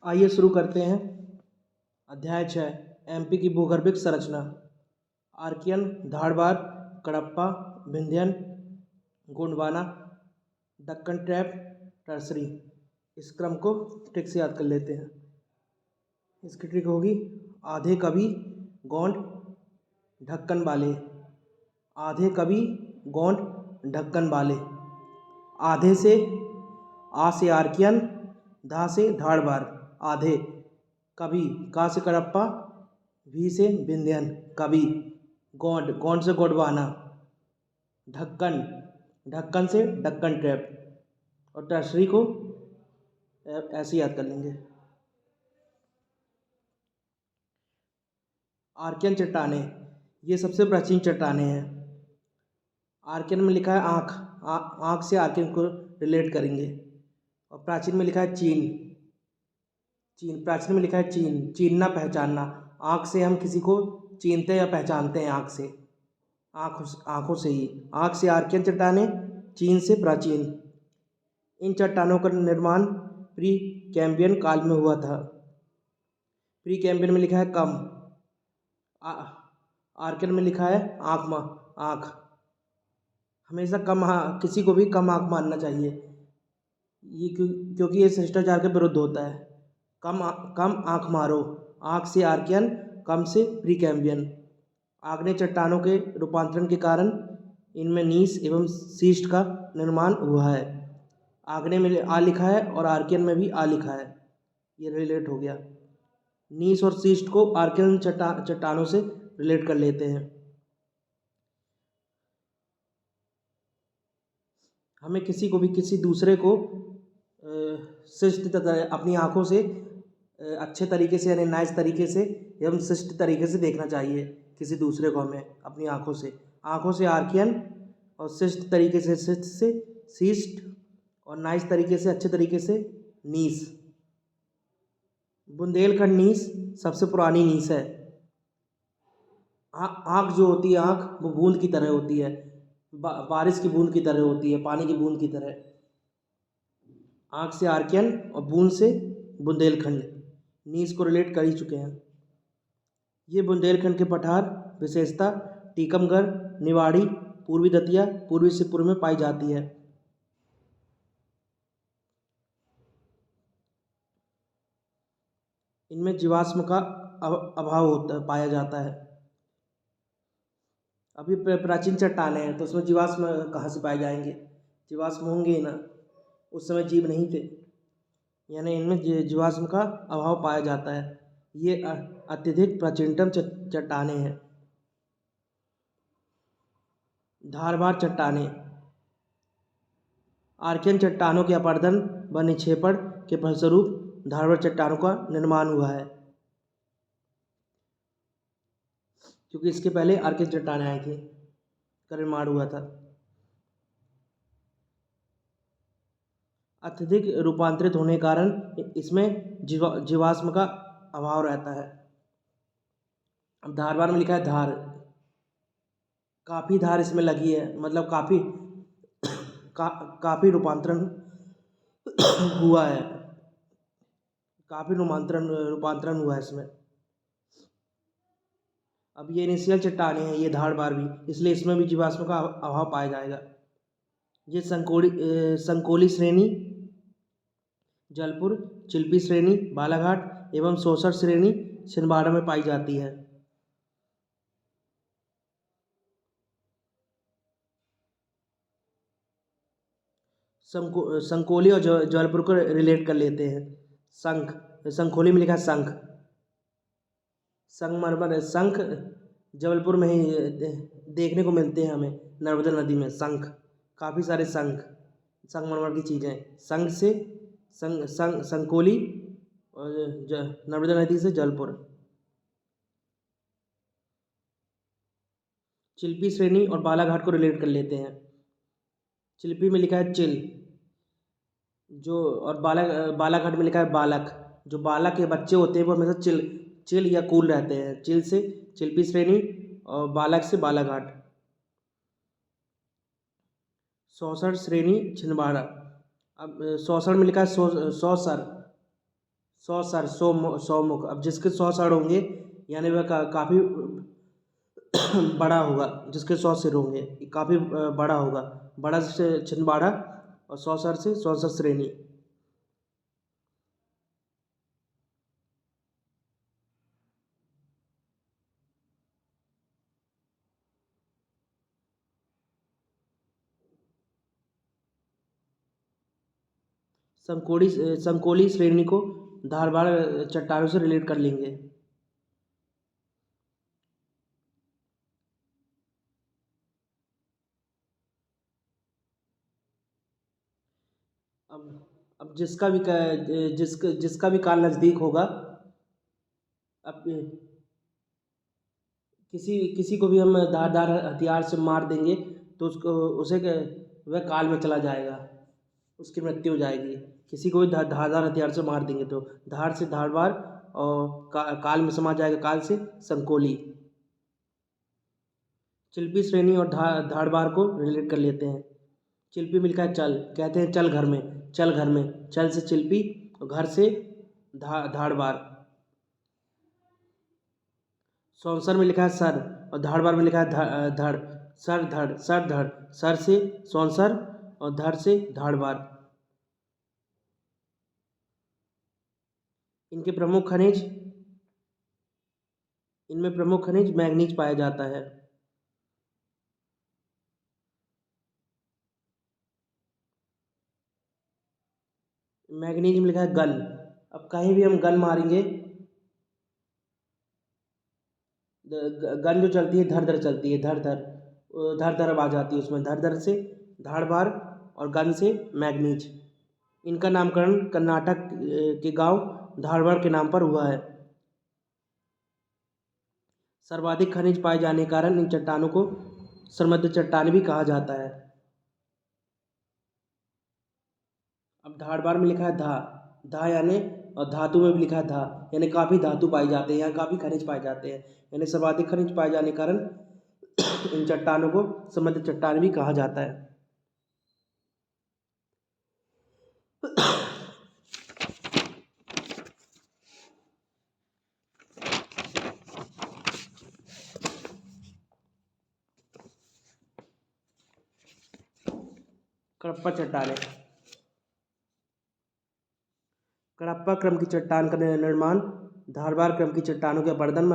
आइए शुरू करते हैं। अध्याय 6 एमपी की भूगर्भिक संरचना। Archaean, Dharwar, Cuddapah, Vindhyan, Gondwana, Deccan trap, tertiary. इस क्रम को ट्रिक से याद कर लेते हैं। इसकी ट्रिक होगी आधे कभी गोंड ढक्कन वाले, आधे कभी गोंड ढक्कन वाले। आधे से आ से आर्कियन, धा से धारवाड़। आधे कभी, का से कडप्पा, भी से विंध्यन। कभी गोंड, गोंड से गोंडवाना। ढक्कन, ढक्कन से दक्कन ट्रैप। और टर्सरी को ऐसे याद कर लेंगे। आर्कियन चट्टानें, ये सबसे प्राचीन चट्टानें हैं। आर्कियन में लिखा है आँख, आँख से आर्कियन को रिलेट करेंगे। और प्राचीन में लिखा है चीन, चीन प्राचीन में लिखा है चीन, चीनना पहचानना। आँख से हम किसी को चीनते या पहचानते हैं, आँख से, आँखों से ही। आँख से आर्कियन चट्टानें, चीन से प्राचीन। इन चट्टानों का निर्माण प्री कैम्बियन काल में हुआ था। प्री कैम्बियन में लिखा है कम, आर्कियन में लिखा है आँख, आँख। हमेशा कम, किसी को भी कम आँख मानना चाहिए, ये क्योंकि ये शिष्टाचार के विरुद्ध होता है। कम आँख मारो। आँख से आर्कियन, कम से प्री कैम्बियन। आग्नेय चट्टानों के रूपांतरण के कारण इनमें नीस एवं शीस्ट का निर्माण हुआ है। आग्नेय में आ लिखा है और आर्कियन में भी आ लिखा है, ये रिलेट हो गया। नीस और शीस्ट को आर्कियन चट्टानों से रिलेट कर लेते हैं। हमें किसी को भी, किसी दूसरे को शिष्ट अपनी आँखों से अच्छे तरीके से, यानी नाइस तरीके से एवं शिष्ट तरीके से देखना चाहिए। किसी दूसरे को हमें अपनी आँखों से आर्कियन, और शिष्ट तरीके से शिष्ट से शीस्ट, और नाइस तरीके से, अच्छे तरीके से नीस। बुंदेलखंड नीस सबसे पुरानी नीस है। आँख जो होती है, आँख वो बूंद की तरह होती है, बारिश की बूंद की तरह होती है, पानी की बूंद की तरह। आँख से आर्कियन और बूंद से बुंदेलखंड, नीस को रिलेट कर ही चुके हैं। ये बुंदेलखंड के पठार विशेषता टीकमगढ़, निवाड़ी, पूर्वी दतिया, पूर्वी सिरपुर में पाई जाती है। इनमें जीवाश्म का अभाव पाया जाता है। अभी प्राचीन चट्टानें हैं तो उसमें जीवाश्म कहाँ से पाए जाएंगे? जीवाश्म होंगे ही ना, उस समय जीव नहीं थे, यानी इनमें जीवाश्म का अभाव पाया जाता है। ये अत्यधिक प्राचीनतम चट्टानें हैं। धारवाड़ चट्टानें, आर्कियन चट्टानों के अपरदन व निक्षेपण के फलस्वरूप धारवाड़ चट्टानों का निर्माण हुआ है, क्योंकि इसके पहले आर्कियन चट्टानें आई थी, का निर्माण हुआ था। अत्यधिक रूपांतरित होने के कारण इसमें जीवाश्म का अभाव रहता है। अब धारवाड़ में लिखा है धार, काफ़ी धार इसमें लगी है, मतलब काफ़ी रूपांतरण हुआ है, काफ़ी रूपांतरण हुआ है इसमें। अब ये इनिशियल चट्टानें हैं, ये धारवाड़ भी, इसलिए इसमें भी जीवाश्म का अभाव पाया जाएगा। ये संकोली श्रेणी, जलपुर, चिल्पी श्रेणी, बालाघाट एवं सौसर श्रेणी छिंदवाड़ा में पाई जाती है। संकोली और जबलपुर को रिलेट कर लेते हैं। शंख, संखोली में लिखा है शंख, संगमरमर। शंख जबलपुर में ही देखने को मिलते हैं हमें, नर्मदा नदी में शंख, काफ़ी सारे शंख, संगमरमर की चीज़ें। शंख से संकोली, और नर्मदा नदी से जबलपुर। चिल्पी श्रेणी और बालाघाट को रिलेट कर लेते हैं। चिल्पी में लिखा है चिल, जो, और बालाघाट में लिखा है बालक। जो बालक के बच्चे होते हैं वो हमेशा चिल या कूल रहते हैं। चिल से चिल्पी श्रेणी और बालक से बालाघाट। सौसर श्रेणी छिंदवाड़ा। अब सौसर में लिखा है सौसर, सौ सर, सौ मुख। अब जिसके 100 सर होंगे यानी वह काफ़ी बड़ा होगा। जिसके 100 सिर होंगे काफ़ी बड़ा होगा। बड़ा से छिंदवाड़ा और 100 सर से 100 सर श्रेणी। संकोली श्रेणी को धारवाड़ चट्टानों से रिलेट कर लेंगे। अब जिसका भी काल नज़दीक होगा। अब किसी को भी हम धारदार हथियार से मार देंगे तो वह काल में चला जाएगा, उसकी मृत्यु हो जाएगी। किसी को भी धारदार हथियार से मार देंगे तो धार से धारवाड़ और काल में समा जाएगा, काल से संकोली। चिल्पी श्रेणी और धारवाड़ को रिलेट कर लेते हैं। चिल्पी मिलता है चल, कहते हैं चल घर में, चल घर में। चल से चिल्पी और घर से धारवाड़। सौंसर में लिखा है सर और धारवाड़ में लिखा है धड़। सर धड़, सर धड़। सर से सौंसर और धड़ से धारवाड़। इनमें प्रमुख खनिज मैंगनीज पाया जाता है। मैंगनीज में लिखा है गन। अब कहीं भी हम गन मारेंगे, गन जो चलती है धर धर चलती है, धर धर। धर धर आवाज आती है उसमें। धर धर से धारवाड़ और गन से मैंगनीज। इनका नामकरण कर्नाटक के गांव धारवाड़ के नाम पर हुआ है। सर्वाधिक खनिज पाए जाने के कारण इन चट्टानों को समृद्ध चट्टान भी कहा जाता है। अब धारवाड़ में लिखा है धा यानी, और धातु में भी लिखा है धा यानी काफ़ी धातु पाई जाते हैं, यहाँ काफ़ी खनिज पाए जाते हैं। यानी सर्वाधिक खनिज पाए जाने के कारण इन चट्टानों को समृद्ध चट्टान भी कहा जाता है। कडप्पा चट्टानें। कडप्पा क्रम की चट्टान का निर्माण धारवाड़ क्रम की चट्टानों के अपरदन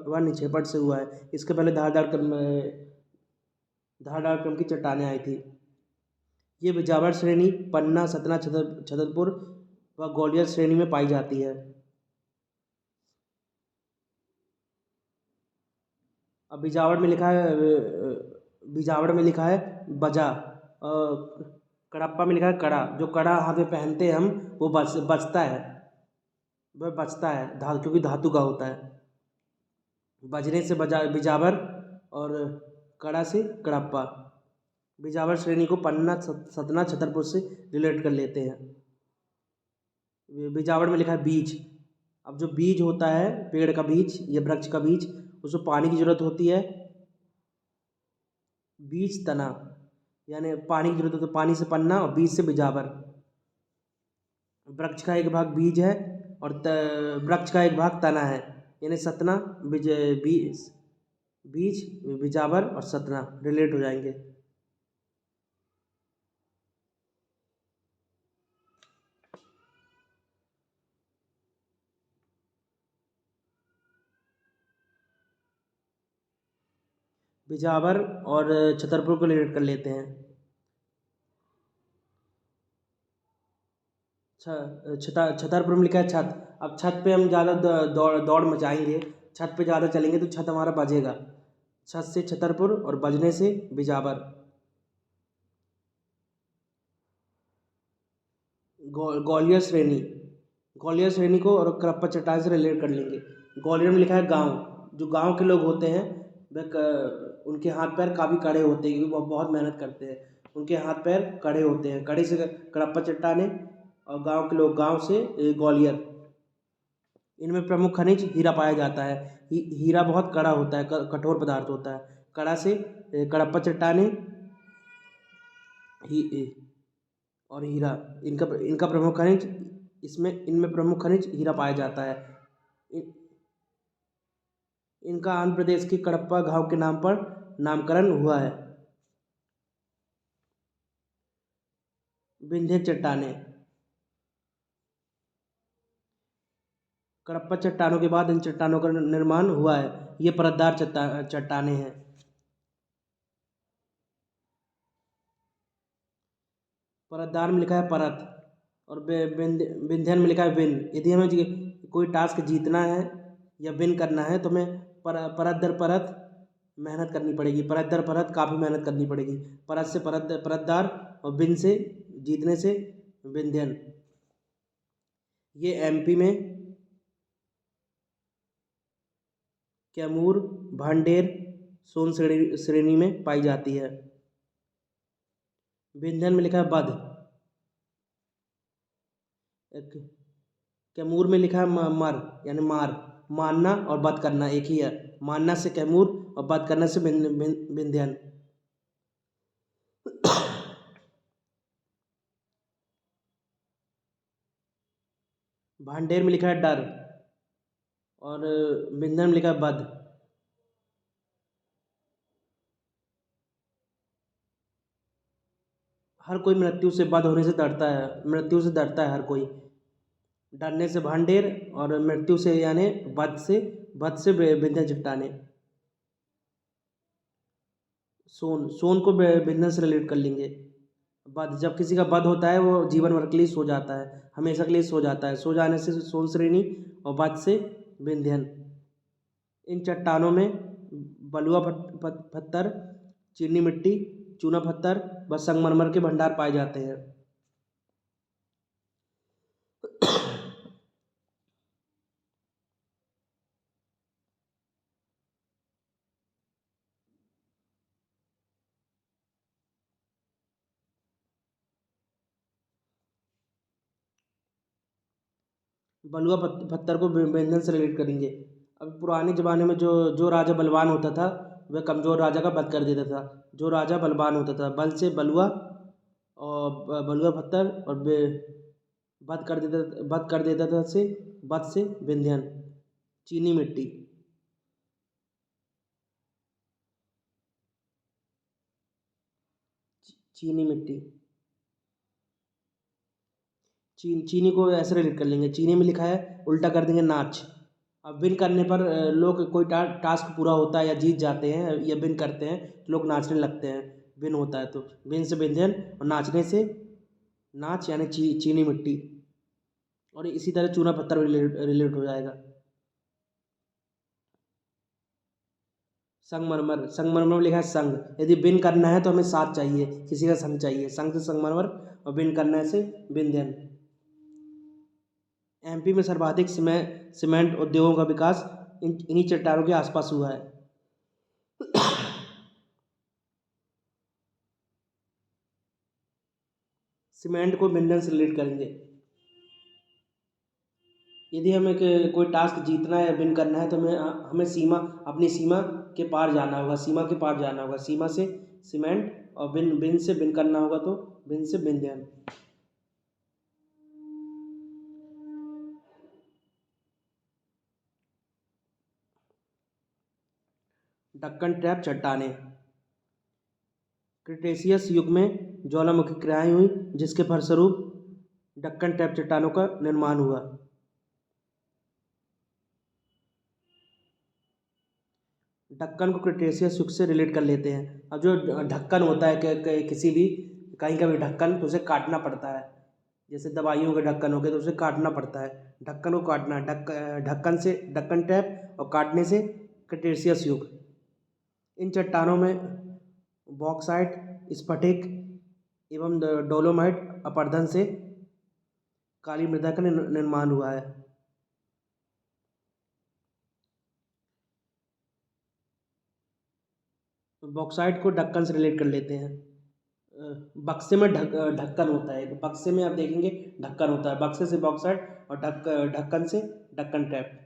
व निक्षेपण से हुआ है। इसके पहले धारवाड़ क्रम की चट्टानें आई थी। ये बिजावर श्रेणी, पन्ना, सतना, छतरपुर व ग्वालियर श्रेणी में पाई जाती है। अब बिजावर में लिखा है बजा। कडप्पा में लिखा है कड़ा। जो कड़ा हाथ में पहनते हैं हम, वो बचता है, वह बचता है क्योंकि धातु का होता है। बजने से बिजावर और कड़ा से कडप्पा। बिजावर श्रेणी को पन्ना, सतना, छतरपुर से रिलेट कर लेते हैं। बिजावर में लिखा है बीज। अब जो बीज होता है, पेड़ का बीज या वृक्ष का बीज, उसको पानी की जरूरत होती है। बीज तना यानी पानी की जरूरत होती है, पानी से पन्ना और बीज से बिजावर। वृक्ष का एक भाग बीज है और वृक्ष का एक भाग तना है, यानी सतना बीज बिजावर और सतना रिलेट हो जाएंगे। बिजावर और छतरपुर को रिलेट कर लेते हैं। छतरपुर में लिखा है छत। अब छत पे हम ज़्यादा दौड़ मचाएंगे, छत पे ज़्यादा चलेंगे तो छत हमारा बजेगा। छत से छतरपुर और बजने से बिजावर। ग्वालियर श्रेणी को और कडप्पा चट्टान से रिलेट कर लेंगे। ग्वालियर में लिखा है गांव। जो गांव के लोग होते हैं वह उनके हाथ पैर काफ़ी कड़े होते हैं क्योंकि वो बहुत मेहनत करते हैं। उनके हाथ पैर कड़े होते हैं, कड़े से कडप्पा चट्टानें। और गांव के लोग, गांव से ग्वालियर। इनमें प्रमुख खनिज हीरा पाया जाता है। हीरा बहुत कड़ा होता है, कठोर पदार्थ होता है। कड़ा से कडप्पा चट्टानें और हीरा। इनका प्रमुख खनिज इसमें इनमें प्रमुख खनिज हीरा पाया जाता है। इन- इनका आंध्र प्रदेश के कडप्पा घाव के नाम पर नामकरण हुआ है। विंध्य चट्टानें। कडप्पा चट्टानों के बाद इन चट्टानों का निर्माण हुआ है। ये परतदार चट्टानें हैं। परतदार में लिखा है परत, और विंध्यन में लिखा है विन। यदि हमें कोई टास्क जीतना है या विन करना है तो हमें परत दर परत मेहनत करनी पड़ेगी। परत दर परत काफ़ी मेहनत करनी पड़ेगी। परत से परतदार, और विन से जीतने से विंध्यन। ये एमपी में कैमूर, भांडेर, सोन श्रेणी में पाई जाती है। विंध्यन में लिखा है बध। कैमूर में लिखा है मर, यानी मार। मारना और वध करना एक ही है। मारना से कैमूर और वध करना से विंध्यन। भांडेर में लिखा है डर, और विंध्यन में लिखा है वध। हर कोई मृत्यु से, वध होने से डरता है, मृत्यु से डरता है हर कोई। डरने से भांडेर, और मृत्यु से यानी वध से विंध्य चट्टाने। सोन को विंध्यन से रिलेट कर लेंगे। वध, जब किसी का वध होता है वो जीवन भर के लिए सो जाता है, हमेशा के लिए सो जाता है। सो जाने से सोन श्रेणी, और वध से विंध्यन। इन चट्टानों में बलुआ पत्थर, चीनी मिट्टी, चूना पत्थर व संगमरमर के भंडार पाए जाते हैं। बलुआ पत्थर को व्यंजन से रिलेट करेंगे। अब पुराने ज़माने में जो जो राजा बलवान होता था वह कमज़ोर राजा का वध कर देता था। जो राजा बलवान होता था, बल से बलुआ, और बलुआ पत्थर, और वध कर देता था से वध से विंध्यन। चीनी मिट्टी। चीनी मिट्टी। चीनी को ऐसे रिलेट कर लेंगे। चीनी में लिखा है, उल्टा कर देंगे नाच। अब विन करने पर लोग, कोई टास्क पूरा होता है या जीत जाते हैं या विन करते हैं तो लोग नाचने लगते हैं। विन होता है तो विन से व्यंजन, और नाचने से नाच, यानी चीनी मिट्टी। और इसी तरह चूना पत्थर रिलेट हो जाएगा। संगमरमर। संगमरमर में लिखा है संग। यदि विन करना है तो हमें साथ चाहिए, किसी का संग चाहिए। संग से संगमरमर, और विन करने से विंध्यन। एमपी में सर्वाधिक सीमेंट उद्योगों का विकास इन्हीं चट्टानों के आसपास हुआ है। सीमेंट को विंध्यन से रिलेट करेंगे। यदि हमें कोई टास्क जीतना है या विन करना है तो हमें अपनी सीमा के पार जाना होगा। सीमा के पार जाना होगा। सीमा से सीमेंट, और विन से विन करना होगा तो विन से विंध्यन। डक्कन ट्रैप चट्टानें। क्रिटेशियस युग में ज्वालामुखी क्रियाएं हुई, जिसके फलस्वरूप डक्कन ट्रैप चट्टानों का निर्माण हुआ। ढक्कन को क्रिटेशियस युग से रिलेट कर लेते हैं। अब जो ढक्कन होता है किसी भी, कहीं का भी ढक्कन, तो उसे काटना पड़ता है। जैसे दवाइयों के ढक्कन हो गए तो उसे काटना पड़ता है। ढक्कन को काटना, ढक्कन से डक्कन टैप, और काटने से क्रिटेशियस युग। इन चट्टानों में बॉक्साइट, स्फटिक एवं डोलोमाइट अपरदन से काली मृदा का निर्माण हुआ है। बॉक्साइट को ढक्कन से रिलेट कर लेते हैं। बक्से में ढक्कन होता है। बक्से में आप देखेंगे ढक्कन होता है। बक्से से बॉक्साइट, और ढक्कन से ढक्कन टैप।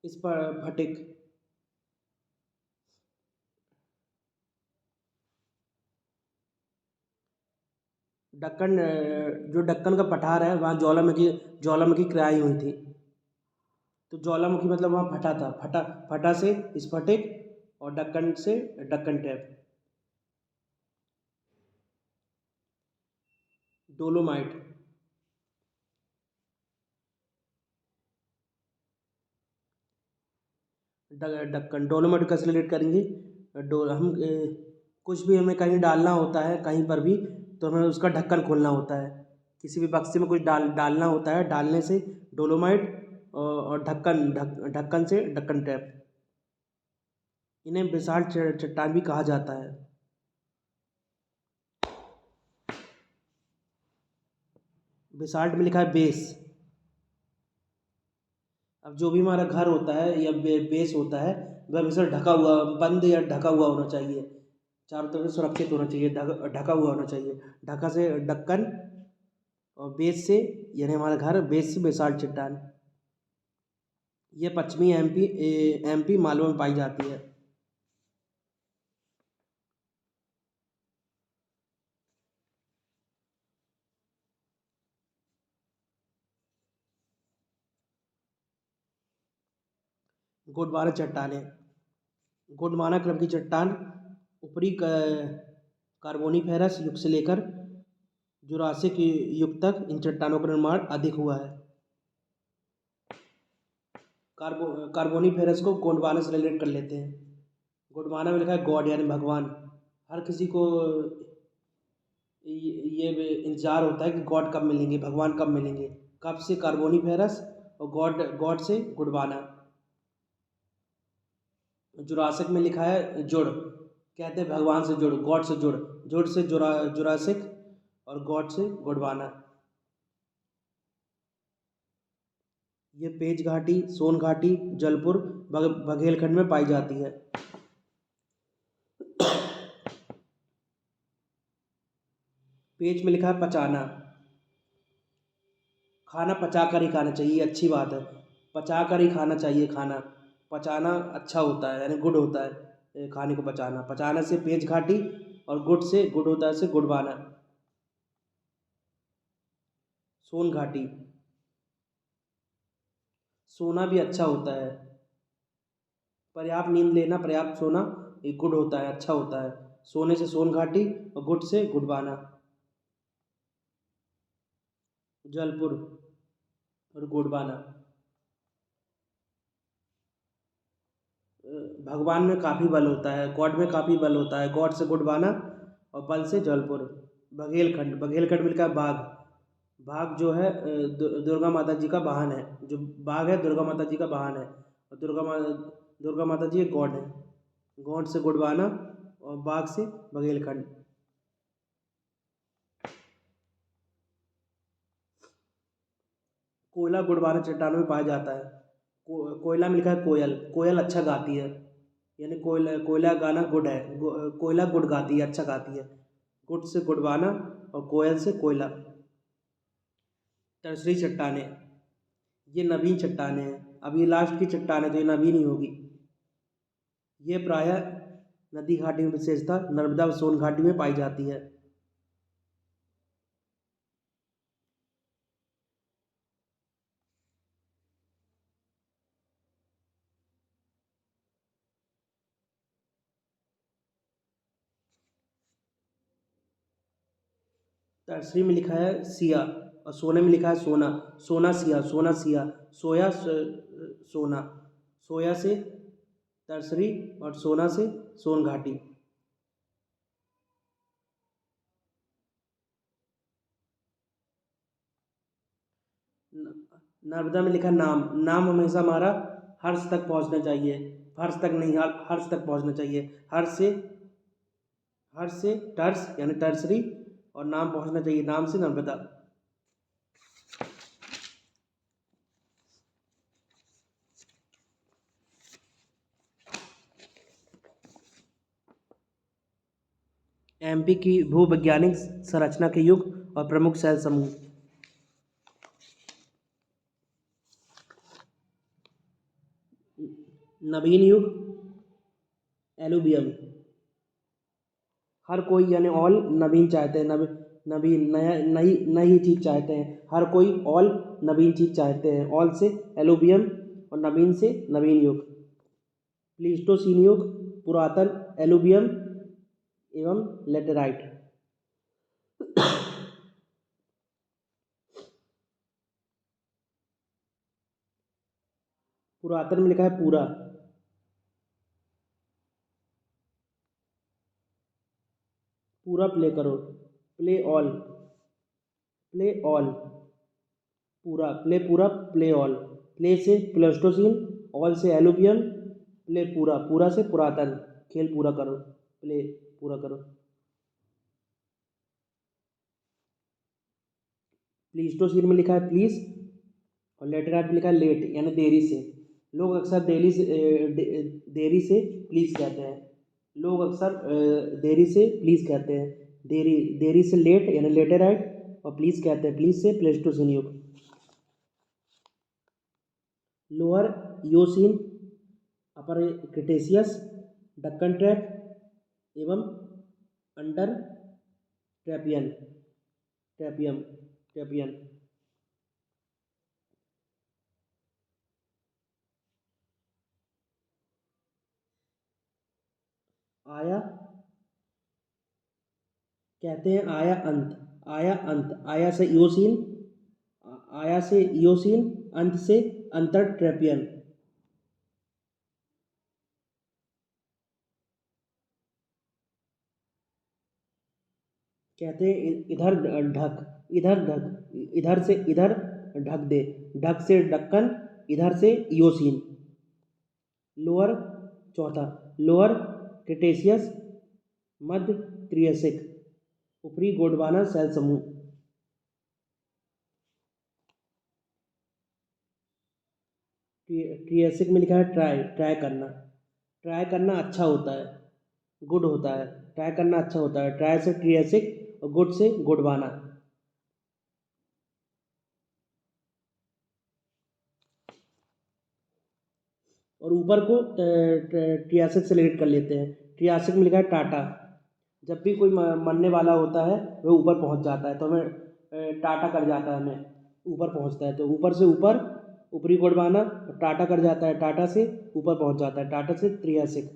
इस पर फटिक। दक्कन जो दक्कन का पठार है वहाँ ज्वालामुखी क्राई हुई थी। तो ज्वालामुखी मतलब वहाँ फटा था, फटा से स्फटिक और दक्कन से Deccan tap. Dolomite. Deccan dolomite कैसे रिलेट करेंगे? हम कुछ भी हमें कहीं डालना होता है कहीं पर भी, तो हमें उसका ढक्कन खोलना होता है। किसी भी बक्से में कुछ डालना होता है, डालने से डोलोमाइट और ढक्कन से दक्कन टैप। इन्हें बेसाल्ट चट्टान भी कहा जाता है। बेसाल्ट में लिखा है बेस। अब जो भी हमारा घर होता है या बेस होता है वह हमेशा ढका हुआ, बंद या ढका हुआ होना चाहिए, चारों तरफ से सुरक्षित होना चाहिए, ढका हुआ होना चाहिए। ढका से ढक्कन और बेस से, यानी हमारा घर बेस से बेसाल्ट चट्टान। ये पश्चिमी एमपी मालवा में पाई जाती है। गोंडवाना चट्टानें। गोंडवाना क्रम की चट्टान ऊपरी कार्बोनिफेरस युग से लेकर जुरासिक युग तक इन चट्टानों का निर्माण अधिक हुआ है। कार्बोनिफेरस को गोंडवाना से रिलेट कर लेते हैं। गोंडवाना में लिखा है गॉड यानी भगवान। हर किसी को ये इंतजार होता है कि गॉड कब मिलेंगे, भगवान कब मिलेंगे। कब से कार्बोनिफेरस और गॉड से गोंडवाना। जुरासिक में लिखा है जुड़, कहते हैं भगवान से जुड़, गॉड से जुड़। जुड़ से जुरासिक और गॉड से गोंडवाना। ये पेंच घाटी, सोन घाटी, जलपुर, बघेलखंड में पाई जाती है। पेज में लिखा है पचाना। खाना पचा कर ही खाना चाहिए, ये अच्छी बात है। पचा कर ही खाना चाहिए खाना। पचाना अच्छा होता है, यानी गुड होता है खाने को पचाना। पचाना से पेज घाटी और गुड होता है से गुड़वाना। सोन घाटी। सोना भी अच्छा होता है। पर्याप्त नींद लेना, पर्याप्त सोना ये गुड होता है, अच्छा होता है। सोने से सोन घाटी और गुड से गुड़वाना। जलपुर और गुड़वाना। भगवान में काफ़ी बल होता है, गॉड में काफ़ी बल होता है, गॉड से गुड़वाना और बल से जलपुर। बघेलखंड मिलकर बाघ। बाघ जो है दुर्गा माता जी का वाहन है। जो बाघ है दुर्गा माता जी का वाहन है, और दुर्गा माता जी एक गॉड है। गॉड से गुड़वाना और बाघ से बघेलखंड। कोयला गुड़वाना चट्टानों में पाया जाता है। कोयला में लिखा है कोयल। कोयल अच्छा गाती है, यानी कोयला गाना गुड है। कोयला गुड गाती है, अच्छा गाती है। गुड से गुड़वाना और कोयल से कोयला। टर्सरी चट्टानें। ये नवीन चट्टानें हैं। अब ये लास्ट की चट्टान है तो ये नवीन ही होगी। ये प्रायः नदी घाटी में, विशेषता नर्मदा व सोन घाटी में पाई जाती है। टर्सरी में लिखा है सिया और सोने में लिखा है सोना। सोना सिया, सोना। सोया से टर्सरी और सोना से सोन घाटी। नर्मदा में लिखा नाम। नाम हमेशा हमारा हर्ष तक पहुंचना चाहिए, हर्ष तक नहीं, हर्ष तक पहुंचना चाहिए। हर्ष से टर्स यानी टर्सरी और नाम पहुंचना चाहिए, नाम से नर्मदा। एमपी की भूवैज्ञानिक संरचना के युग और प्रमुख शैल समूह। नवीन युग एलुवियल। हर कोई यानी ऑल नवीन चाहते हैं, नवीन, नया, नई नई चीज़ चाहते हैं, हर कोई, ऑल नवीन चीज़ चाहते हैं, ऑल से एलुवियम और नवीन से नवीन युग, प्लीस्टोसीन युग, पुरातन, एलुवियम एवं लेटेराइट। पुरातन में लिखा है पूरा, पूरा प्ले करो, प्ले ऑल, प्ले ऑल, पूरा, प्ले पूरा, प्ले ऑल, प्ले से प्लेस्टोसीन, ऑल से एलुवियम, प्ले पूरा, पूरा से पुरातन, खेल पूरा करो, प्ले पूरा करो। प्लीस्टोसीन में लिखा है प्लीज और लेटेराइट में लिखा है लेट, यानी देरी से। लोग अक्सर देरी से प्लीज कहते हैं, लोग अक्सर देरी से प्लीज कहते हैं, देरी देरी से लेट यानी लेटेराइट, और प्लीज कहते हैं प्लीज से प्लेस्टोसीन युग। लोअर योसीन, अपर क्रिटेशियस, डक्कन ट्रैप एवं अंडर ट्रैपियन, ट्रैपियम, ट्रैपियन। आया, कहते हैं आया अंत, आया अंत, आया से योसीन, आया से योसीन, अंत से अंतर ट्रैपियन। कहते हैं इधर ढक, इधर ढक, इधर से इधर ढक दे, ढक से डक्कन, इधर से योसीन। लोअर, चौथा, लोअर क्रिटेशियस, मध्य त्रियसिक, ऊपरी गोंडवाना सेल समूह। ट्रियसिक में लिखा है ट्राई, ट्राई करना, ट्राई करना अच्छा होता है, गुड होता है, ट्राई करना अच्छा होता है, ट्राई से ट्रियसिक और गुड से गोंडवाना। और ऊपर को ट्रियासिक से रिलेट कर लेते हैं। ट्रियासिक में लिखा है टाटा, जब भी कोई मरने वाला होता है वह ऊपर पहुंच जाता है, तो हमें टाटा कर जाता है, हमें ऊपर पहुंचता है, तो ऊपर से ऊपर, ऊपरी गोंडवाना, टाटा कर जाता है, टाटा से ऊपर पहुंच जाता है, टाटा से ट्रियासिक।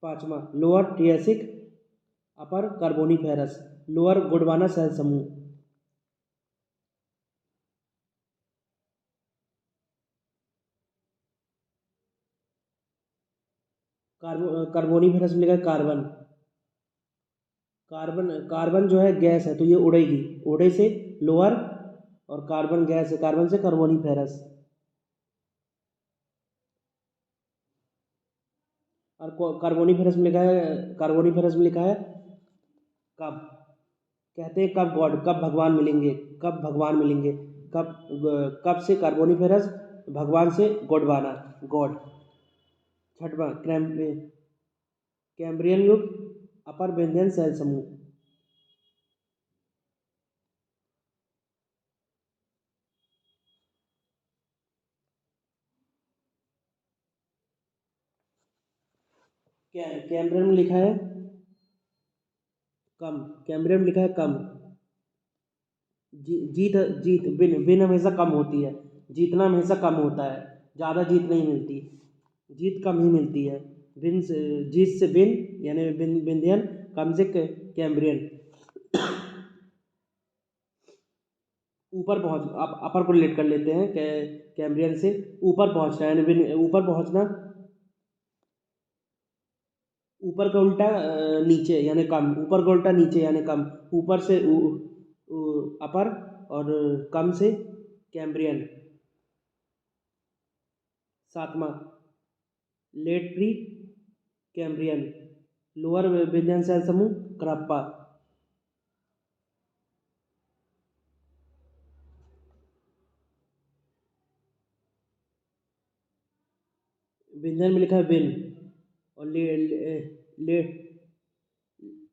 पांचवा, लोअर ट्रियासिक, अपर कार्बोनिफेरस, लोअर गोंडवाना सेल समूह। कार्बोनिफेरस में लिखा है कार्बन, कार्बन, कार्बन जो है गैस है तो ये उड़ेगी, उड़े से लोअर, और कार्बन गैस है, कार्बन से कार्बोनिफेरस। और कार्बोनिफेरस में लिखा है, कार्बोनिफेरस में लिखा है कब, कहते हैं कब गॉड, कब भगवान मिलेंगे, कब भगवान मिलेंगे, कब से कार्बोनिफेरस, भगवान से गोडवाना, गॉड। छठवां, कैम्ब्रियन युग, अपर बेंजियन सेल समूह। कैम्ब्रियन में लिखा है कम, कैम्ब्रियन में लिखा है कम, जीत, जीत, विन, विन हमेशा कम होती है, जीतना हमेशा कम होता है, ज़्यादा जीत नहीं मिलती, जीत कम ही मिलती है। विन से, जीत से विन यानी विंध्यन, कम से कैम्ब्रियन। ऊपर पहुंच, आप अपर को रिलेट कर लेते हैं, कैम्ब्रियन से ऊपर पहुंचना, यानी विन, ऊपर पहुंचना, ऊपर का उल्टा नीचे यानी कम, ऊपर का उल्टा नीचे यानी कम, ऊपर से अपर, और कम से कैम्ब्रियन। सातवां, late Precambrian, lower Vindhyan सेल समूह क्रप्पा। विंध्यन में लिखा है विन, और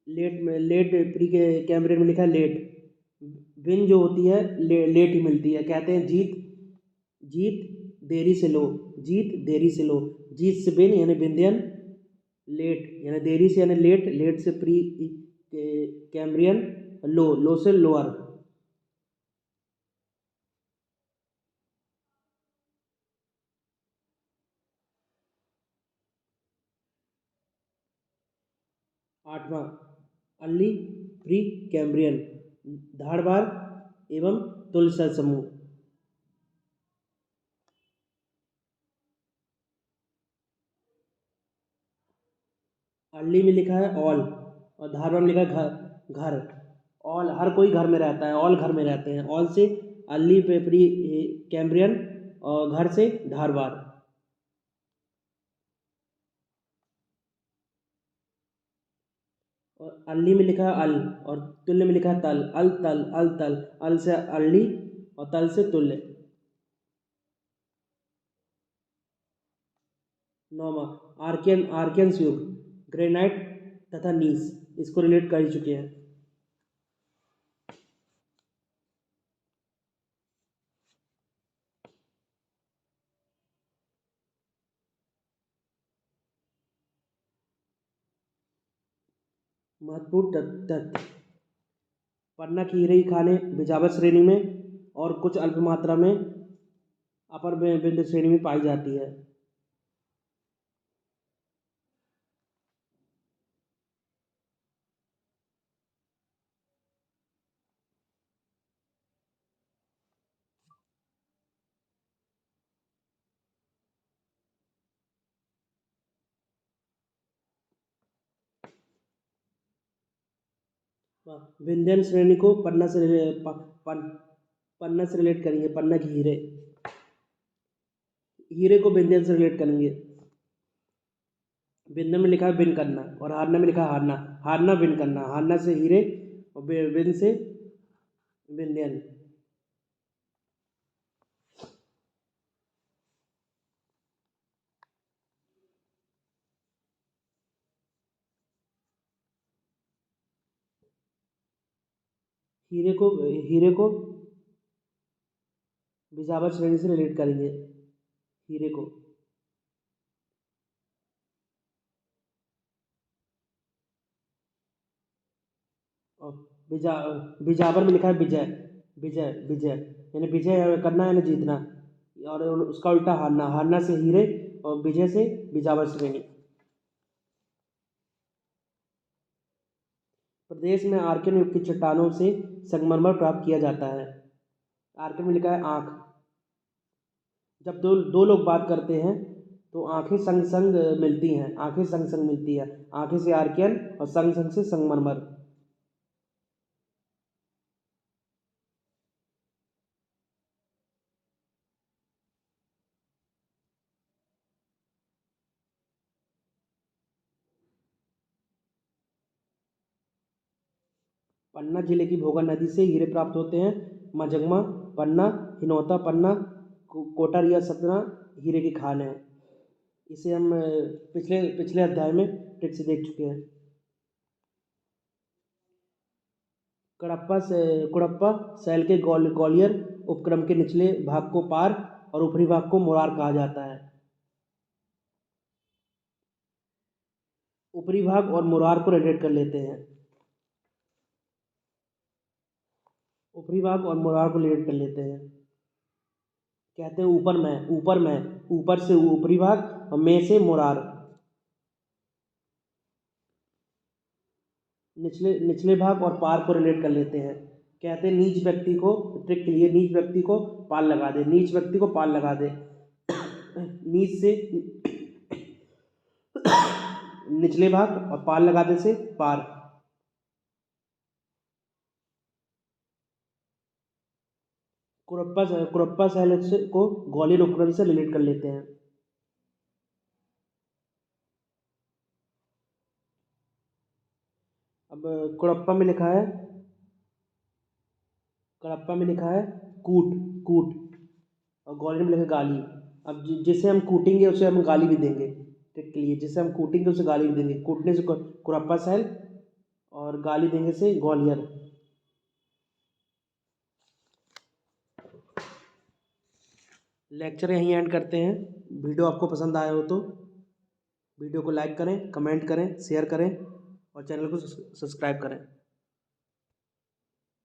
लेट में, लेट प्री के कैम्ब्रियन में लिखा है लेट। विन जो होती है लेट ही मिलती है, कहते हैं जीत, जीत देरी से लो, जीत देरी से लो, जीत से विन यानी विंध्यन, लेट यानी देरी से यानी लेट, लेट से प्री कैम्ब्रियन, लो से लोअर। आठवां अर्ली प्री कैम्ब्रियन, धारवार एवं तुलसा समूह। अर्ली में लिखा है ऑल और धारवार में लिखा है घर। ऑल हर कोई घर में रहता है, ऑल घर में रहते हैं। ऑल से अर्ली प्री कैम्ब्रियन और घर से धारवार। और अर्ली में लिखा है अल और तुल्य में लिखा है तल। अल तल अल तल, अल से अर्ली और तल से तुल्य। नौवां आर्कियन, आर्कियंस युग, ग्रेनाइट तथा नीस, इसको रिलेट कर ही चुके हैं। महत्वपूर्ण तथ्य, पन्ना की हीरे की खानें बिजावर श्रेणी में और कुछ अल्प मात्रा में अपर विंध्य श्रेणी में पाई जाती है। विंध्यन श्रेणी को पन्ना से पन्ना से रिलेट करेंगे। पन्ना की हीरे, हीरे को विंध्यन से रिलेट करेंगे। विंध्यन में लिखा है बिन करना और हारना में लिखा है हारना। हारना बिन करना, हारना से हीरे और बिन से विंध्यन। हीरे को बिजावर श्रेणी से रिलेट करेंगे। हीरे को और बिजावर में लिखा है विजय। विजय विजय यानी विजय करना यानी जीतना, और उसका उल्टा हारना। हारना से हीरे और विजय से बिजावर श्रेणी। प्रदेश में आर्कियन युग की चट्टानों से संगमरमर प्राप्त किया जाता है। आर्कियन में लिखा है आँख। जब दो लोग बात करते हैं तो आंखें संग संग मिलती हैं, आंखें संग संग मिलती है। आंखें से आर्कियन और संग संग से संगमरमर। पन्ना जिले की भोगा नदी से हीरे प्राप्त होते हैं। मजगमा पन्ना, हिनौता पन्ना, कोटारिया सतना हीरे की खान है। इसे हम पिछले पिछले अध्याय में ठीक से देख चुके हैं। कुड़प्पा शैल के ग्वालियर उपक्रम के निचले भाग को पार और ऊपरी भाग को मुरार कहा जाता है। ऊपरी भाग और मुरार को रिलेट कर लेते हैं। ऊपरी भाग और मुरार को रिलेट कर लेते हैं। कहते हैं ऊपर में, ऊपर में, ऊपर से ऊपरी भाग और में से मुरार। निचले भाग और पार को रिलेट कर लेते हैं। कहते हैं नीच व्यक्ति को, ट्रिक के लिए, नीच व्यक्ति को पाल लगा दे, नीच व्यक्ति को पाल लगा दे। नीच से निचले भाग और पाल लगा दे से पार। कुड़प्पा शैल को ग्वालियर उपक्रम से रिलेट कर लेते हैं। अब कडप्पा में लिखा है कूट, कूट, और ग्वालियर में लिखा है गाली। अब जिसे हम कूटेंगे उसे हम गाली भी देंगे। ट्रिक के लिए, जिसे हम कूटेंगे उसे गाली भी देंगे। कूटने से कुड़प्पा शैल और गाली देंगे से ग्वालियर। लेक्चर यहीं एंड करते हैं। वीडियो आपको पसंद आया हो तो वीडियो को लाइक करें, कमेंट करें, शेयर करें और चैनल को सब्सक्राइब करें।